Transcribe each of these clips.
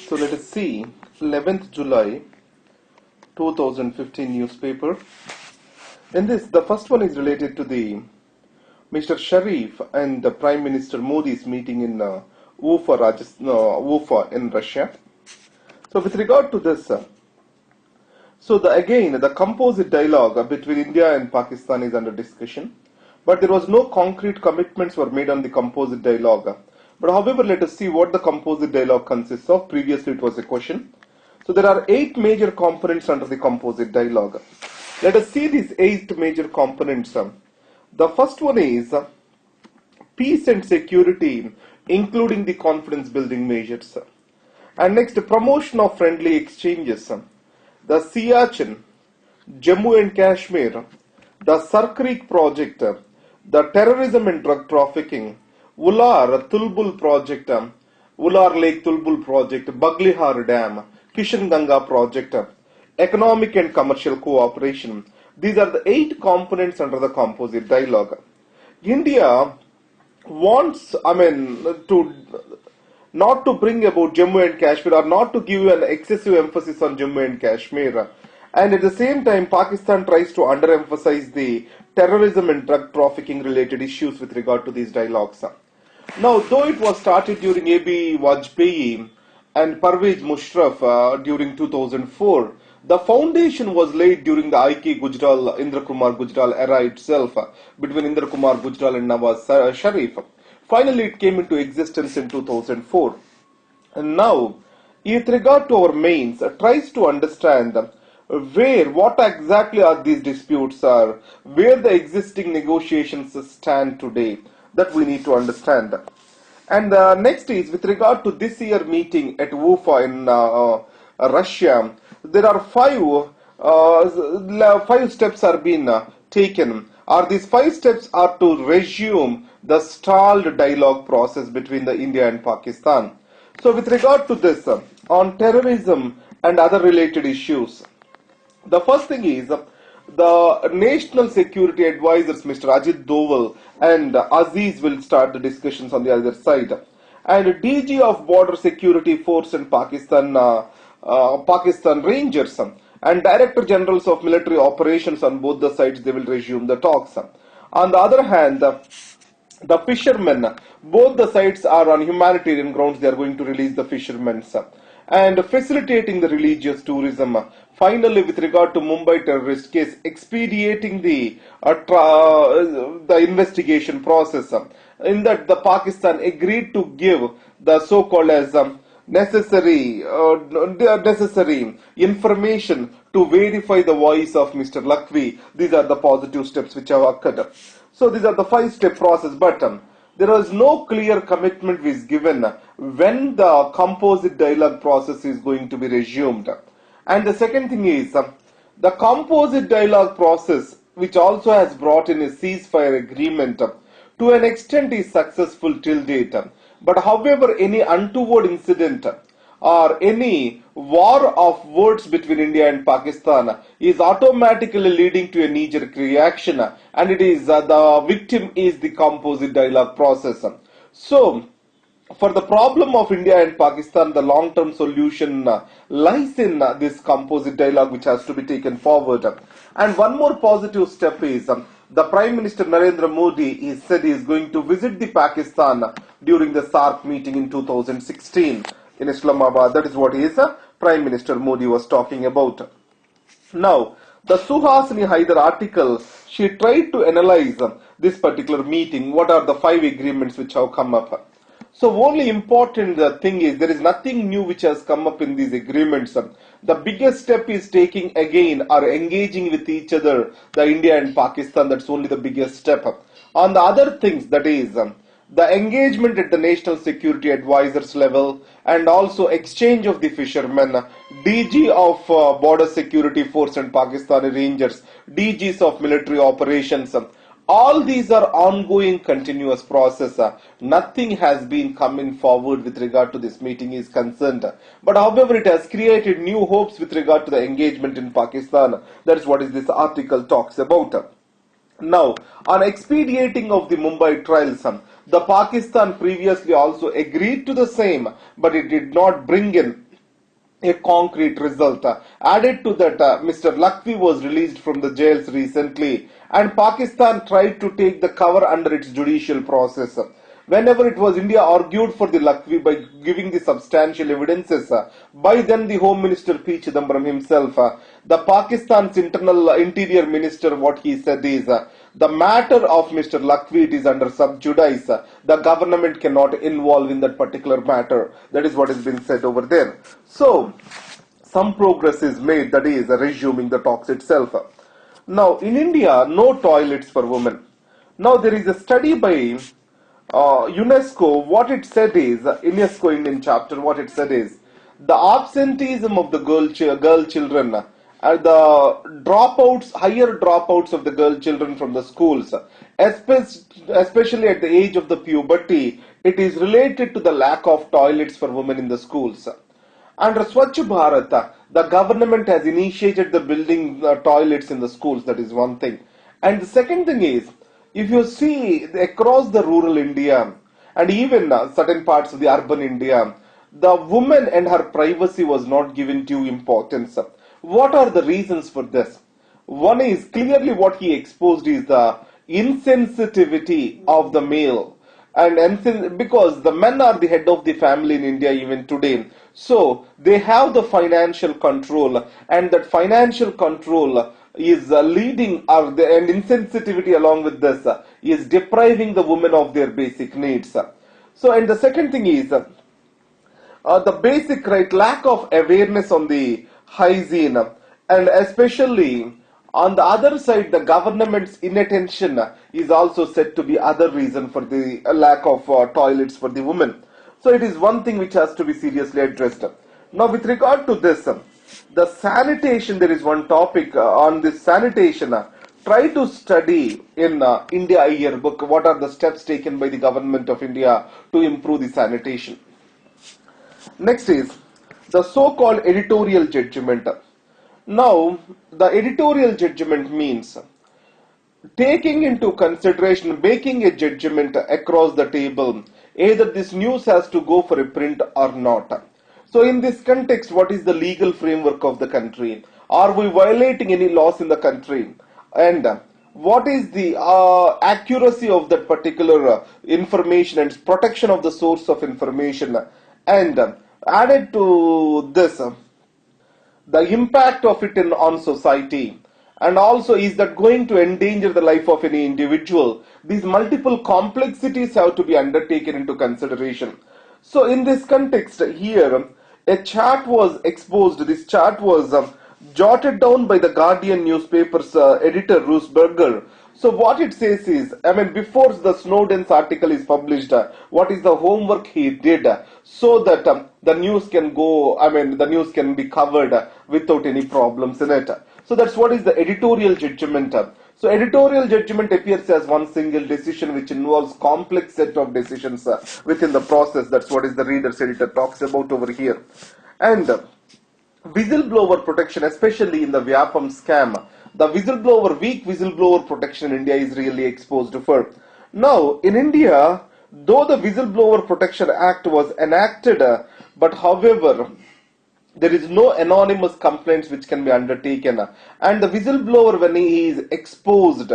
So let us see 11th July 2015 newspaper. In this, the first one is related to the Mr. Sharif and the Prime Minister Modi's meeting in Ufa in Russia. So with regard to this, again the composite dialogue between India and Pakistan is under discussion, but there was no concrete commitments were made on the composite dialogue. But however, let us see what the composite dialogue consists of. Previously it was a question. So there are 8 major components under the composite dialogue. Let us see these 8 major components. The first one is peace and security, including the confidence building measures. And next, promotion of friendly exchanges. The Siachen, Jammu and Kashmir, the Sar Creek project, the terrorism and drug trafficking, Ular Tulbul project, Ular Lake Tulbul project, Baglihar Dam, Kishan Ganga project, economic and commercial cooperation. These are the 8 components under the composite dialogue. India wants, not to bring about Jammu and Kashmir or not to give an excessive emphasis on Jammu and Kashmir. And at the same time, Pakistan tries to underemphasize the terrorism and drug trafficking related issues with regard to these dialogues. Now, though it was started during A.B. Vajpayee and Parvez Musharraf during 2004, the foundation was laid during the I.K. Gujral, Indra Kumar Gujral era itself, between Indra Kumar Gujral and Nawaz Sharif. Finally, it came into existence in 2004. And now, with regard to our mains, tries to understand what exactly are these disputes are, where the existing negotiations stand today. That we need to understand. And next is with regard to this year meeting at Ufa in Russia. There are 5 steps are being taken. These 5 steps are to resume the stalled dialogue process between the India and Pakistan. So with regard to this, on terrorism and other related issues, the first thing is the National Security Advisors, Mr. Ajit Doval and Aziz, will start the discussions on the other side. And DG of Border Security Force and Pakistan Rangers and Director Generals of Military Operations on both the sides, they will resume the talks. On the other hand, the fishermen, both the sides are on humanitarian grounds, they are going to release the fishermen. And facilitating the religious tourism. Finally, with regard to Mumbai terrorist case, expediting the investigation process. In that, the Pakistan agreed to give the so-called as necessary information to verify the voice of Mr. Lakhvi. These are the positive steps which have occurred. So these are the 5-step process, but there is no clear commitment which is given when the composite dialogue process is going to be resumed. And the second thing is the composite dialogue process, which also has brought in a ceasefire agreement, to an extent is successful till date. But however, any untoward incident or any war of words between India and Pakistan is automatically leading to a knee-jerk reaction, and it is the victim is the composite dialogue process. So, for the problem of India and Pakistan, the long-term solution lies in this composite dialogue which has to be taken forward. And one more positive step is the Prime Minister Narendra Modi said he is going to visit the Pakistan during the SAARC meeting in 2016 in Islamabad. That is what Prime Minister Modi was talking about. Now, the Suhasini Haidar article, she tried to analyze this particular meeting. What are the 5 agreements which have come up? So only important thing is there is nothing new which has come up in these agreements. The biggest step is taking again or engaging with each other, the India and Pakistan. That's only the biggest step. On the other things, that is the engagement at the National Security Advisors level and also exchange of the fishermen, DG of Border Security Force and Pakistani Rangers, DGs of military operations. All these are ongoing continuous process. Nothing has been coming forward with regard to this meeting is concerned. But however, it has created new hopes with regard to the engagement in Pakistan. That is what this article talks about. Now, on expediting of the Mumbai trials, the Pakistan previously also agreed to the same, but it did not bring in a concrete result. Added to that, Mr. Lakvi was released from the jails recently, and Pakistan tried to take the cover under its judicial process. Whenever it was, India argued for the Lakvi by giving the substantial evidences. By then, the Home Minister P. Chidambaram himself, the Pakistan's interior minister, what he said is, the matter of Mr. Lakvi, it is under sub judice. The government cannot involve in that particular matter. That is what has been said over there. So, some progress is made, that is, resuming the talks itself. Now, in India, no toilets for women. Now, there is a study by UNESCO. What it said is, UNESCO Indian chapter, what it said is, the absenteeism of the girl children, the dropouts, higher dropouts of the girl children from the schools, especially at the age of the puberty, it is related to the lack of toilets for women in the schools. Under Swachh Bharat, the government has initiated the building toilets in the schools. That is one thing. And the second thing is, if you see across the rural India and even certain parts of the urban India, the woman and her privacy was not given due importance. What are the reasons for this? One is clearly what he exposed is the insensitivity of the male, and because the men are the head of the family in India even today, so they have the financial control, and that financial control is leading, and insensitivity along with this is depriving the women of their basic needs. So, and the second thing is the basic right lack of awareness on the hygiene, and especially on the other side, the government's inattention is also said to be other reason for the lack of toilets for the women. So it is one thing which has to be seriously addressed. Now, with regard to this, the sanitation, there is one topic on this sanitation. Try to study in India Yearbook what are the steps taken by the government of India to improve the sanitation. Next is the so-called editorial judgment. Now, the editorial judgment means taking into consideration, making a judgment across the table, either this news has to go for a print or not. So, in this context, what is the legal framework of the country? Are we violating any laws in the country? And what is the accuracy of that particular information and protection of the source of information? And added to this, the impact of it on society, and also is that going to endanger the life of any individual. These multiple complexities have to be undertaken into consideration. So in this context here, a chart was exposed. This chart was jotted down by the Guardian newspaper's editor Rusberger. So what it says is, before the Snowden's article is published, what is the homework he did so that the news can go, the news can be covered without any problems in it. So that's what is the editorial judgment. So editorial judgment appears as one single decision which involves complex set of decisions within the process. That's what is the reader's editor talks about over here. And whistleblower protection, especially in the Vyapam scam, the weak whistleblower protection in India is really exposed for. Now, in India, though the Whistleblower Protection Act was enacted, but however, there is no anonymous complaints which can be undertaken. And the whistleblower, when he is exposed,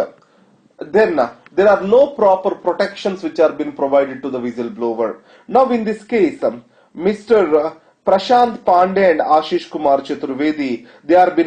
then there are no proper protections which are being provided to the whistleblower. Now, in this case, Mr. Prashant Pandey and Ashish Kumar Chaturvedi, they have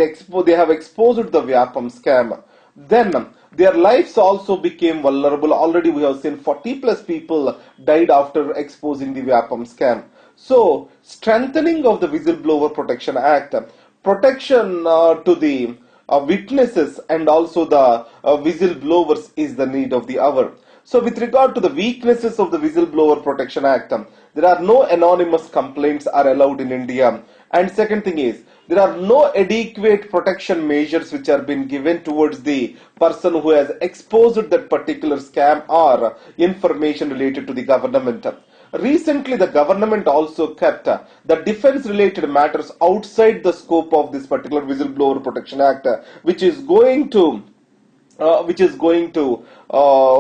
exposed the Vyapam scam. Then their lives also became vulnerable. Already we have seen 40 plus people died after exposing the Vyapam scam. So strengthening of the Whistleblower Protection Act, protection to the witnesses and also the whistleblowers is the need of the hour. So with regard to the weaknesses of the Whistleblower Protection Act, there are no anonymous complaints are allowed in India. And second thing is, there are no adequate protection measures which are being given towards the person who has exposed that particular scam or information related to the government. Recently, the government also kept the defense-related matters outside the scope of this particular Whistleblower Protection Act, which is going to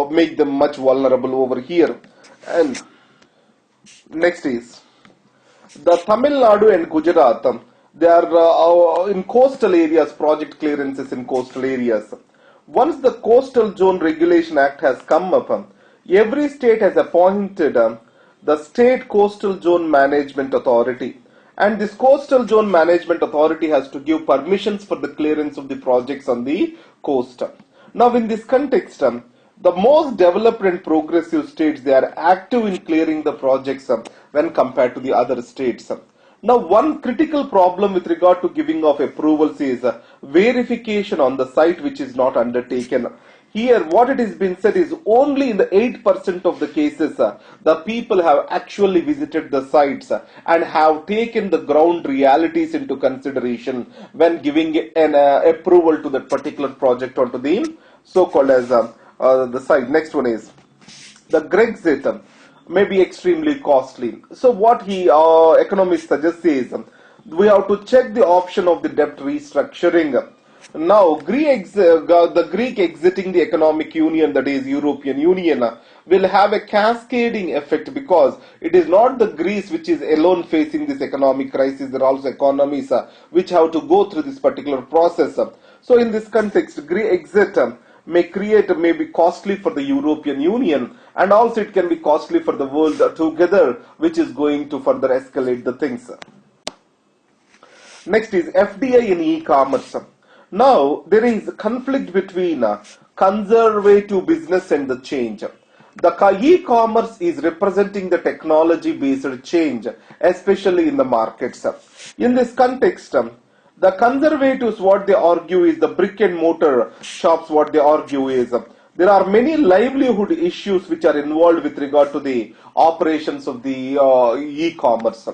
make them much vulnerable over here. And next is The Tamil Nadu and Gujarat, they are in coastal areas, project clearances in coastal areas. Once the Coastal Zone Regulation Act has come up, every state has appointed the State Coastal Zone Management Authority. And this Coastal Zone Management Authority has to give permissions for the clearance of the projects on the coast. Now, in this context, the most developed and progressive states, they are active in clearing the projects when compared to the other states. Now, one critical problem with regard to giving of approvals is verification on the site which is not undertaken. Here, what it has been said is only in the 8% of the cases, the people have actually visited the sites and have taken the ground realities into consideration when giving an approval to that particular project onto the so-called as the site. Next one is the Grexit may be extremely costly. So what economist suggests is we have to check the option of the debt restructuring. Now, the Greek exiting the economic union, that is European Union, will have a cascading effect because it is not the Greece which is alone facing this economic crisis. There are also economies which have to go through this particular process. So, in this context, Greek exit may be costly for the European Union, and also it can be costly for the world together, which is going to further escalate the things. Next is FDI in e-commerce. Now, there is a conflict between conservative business and the change. The e-commerce is representing the technology-based change, especially in the markets. In this context, the conservatives, what they argue is the brick and mortar shops, what they argue is there are many livelihood issues which are involved with regard to the operations of the e-commerce.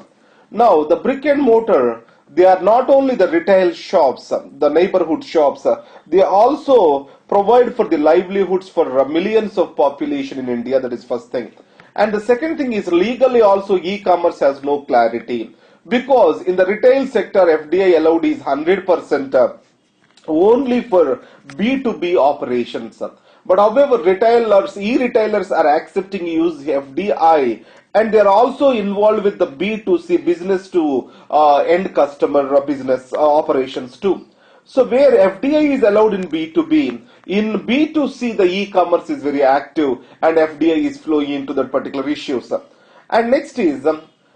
Now, the brick and mortar, they are not only the retail shops, the neighborhood shops, they also provide for the livelihoods for millions of population in India. That is first thing. And the second thing is legally also e-commerce has no clarity. Because in the retail sector, FDI allowed is 100% only for B2B operations. But however, e-retailers are accepting use FDI, and they are also involved with the B2C, business to end customer business operations too. So where FDI is allowed in B2B, in B2C the e-commerce is very active and FDI is flowing into that particular issues. And next is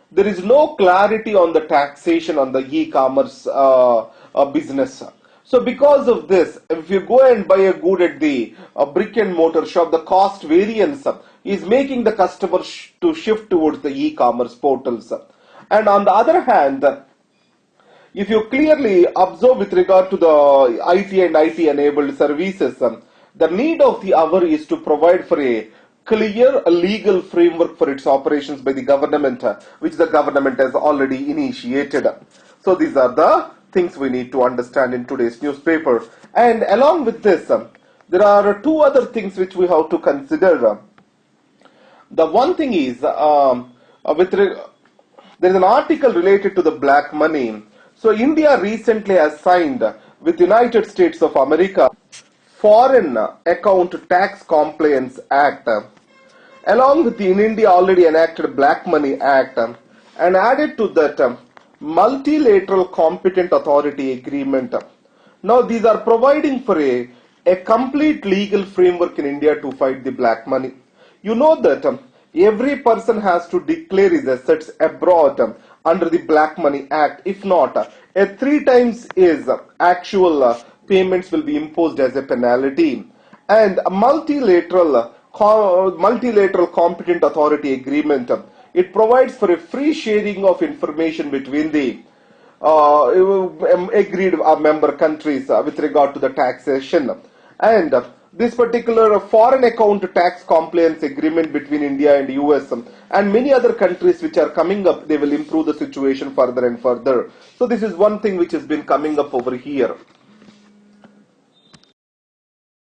there is no clarity on the taxation on the e-commerce business. So because of this, if you go and buy a good at the brick and mortar shop, the cost variance is making the customer to shift towards the e-commerce portals. And on the other hand, if you clearly observe with regard to the IT and IT enabled services, the need of the hour is to provide for a clear legal framework for its operations by the government, which the government has already initiated. So these are the things we need to understand in today's newspaper. And along with this, there are two other things which we have to consider. The one thing is, there is an article related to the black money. So India recently has signed with United States of America Foreign Account Tax Compliance Act. Along with the in India already enacted Black Money Act, and added to that Multilateral Competent Authority Agreement. Now these are providing for a complete legal framework in India to fight the black money. You know that every person has to declare his assets abroad under the Black Money Act. If not, a 3 times is actual payments will be imposed as a penalty. And a multilateral competent authority agreement, it provides for a free sharing of information between the agreed member countries with regard to the taxation. And this particular foreign account tax compliance agreement between India and US and many other countries which are coming up, they will improve the situation further and further. So this is one thing which has been coming up over here.